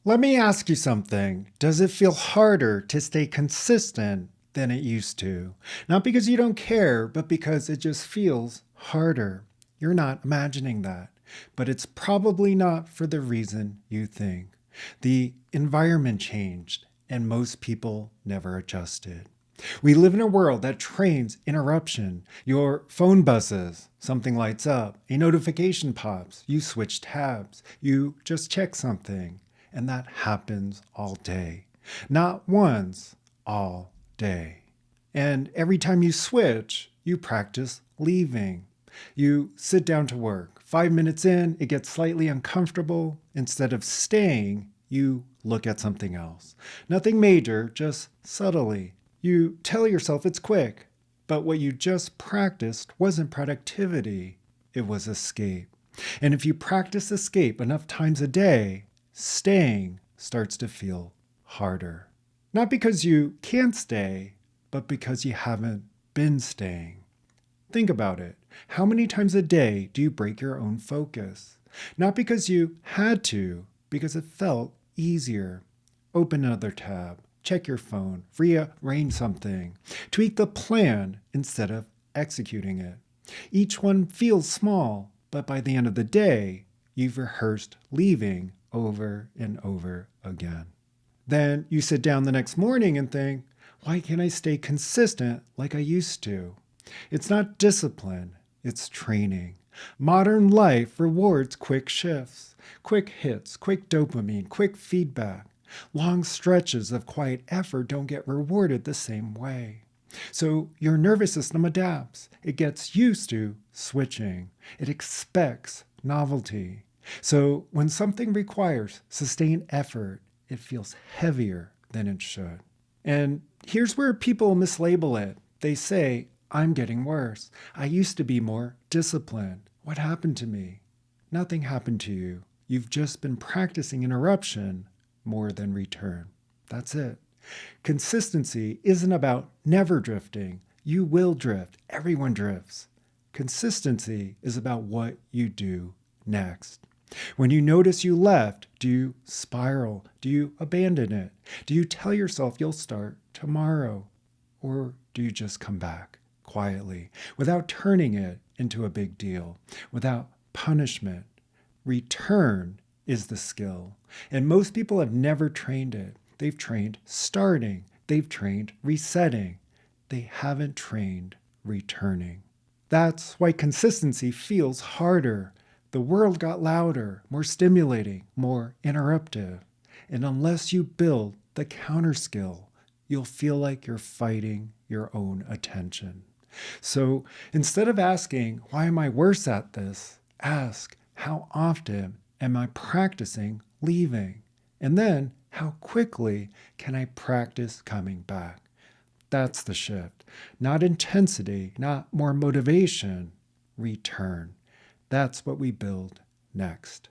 Let me ask you something. Does it feel harder to stay consistent than it used to? Not because you don't care, but because it just feels harder. You're not imagining that, but it's probably not for the reason you think. The environment changed, and most people never adjusted. We live in a world that trains interruption. Your phone buzzes, something lights up, a notification pops, you switch tabs, you just check something. And that happens all day. Not once, all day. And every time you switch, you practice leaving. You sit down to work. 5 minutes in, it gets slightly uncomfortable. Instead of staying, you look at something else. Nothing major, just subtly. You tell yourself it's quick, but what you just practiced wasn't productivity, it was escape. And if you practice escape enough times a day, staying starts to feel harder. Not because you can't stay, but because you haven't been staying. Think about it. How many times a day do you break your own focus? Not because you had to, because it felt easier. Open another tab, check your phone, rearrange something, tweak the plan instead of executing it. Each one feels small, but by the end of the day, you've rehearsed leaving over and over again. Then you sit down the next morning and think, why can't I stay consistent like I used to? It's not discipline, it's training. Modern life rewards quick shifts, quick hits, quick dopamine, quick feedback. Long stretches of quiet effort don't get rewarded the same way. So your nervous system adapts. It gets used to switching. It expects novelty. So when something requires sustained effort, it feels heavier than it should. And here's where people mislabel it. They say, I'm getting worse. I used to be more disciplined. What happened to me? Nothing happened to you. You've just been practicing interruption more than return. That's it. Consistency isn't about never drifting. You will drift. Everyone drifts. Consistency is about what you do next. When you notice you left, do you spiral? Do you abandon it? Do you tell yourself you'll start tomorrow? Or do you just come back quietly without turning it into a big deal, without punishment? Return is the skill. And most people have never trained it. They've trained starting. They've trained resetting. They haven't trained returning. That's why consistency feels harder. The world got louder, more stimulating, more interruptive. And unless you build the counter skill, you'll feel like you're fighting your own attention. So instead of asking, why am I worse at this? Ask, how often am I practicing leaving? And then, how quickly can I practice coming back? That's the shift. Not intensity, not more motivation. Return. That's what we build next.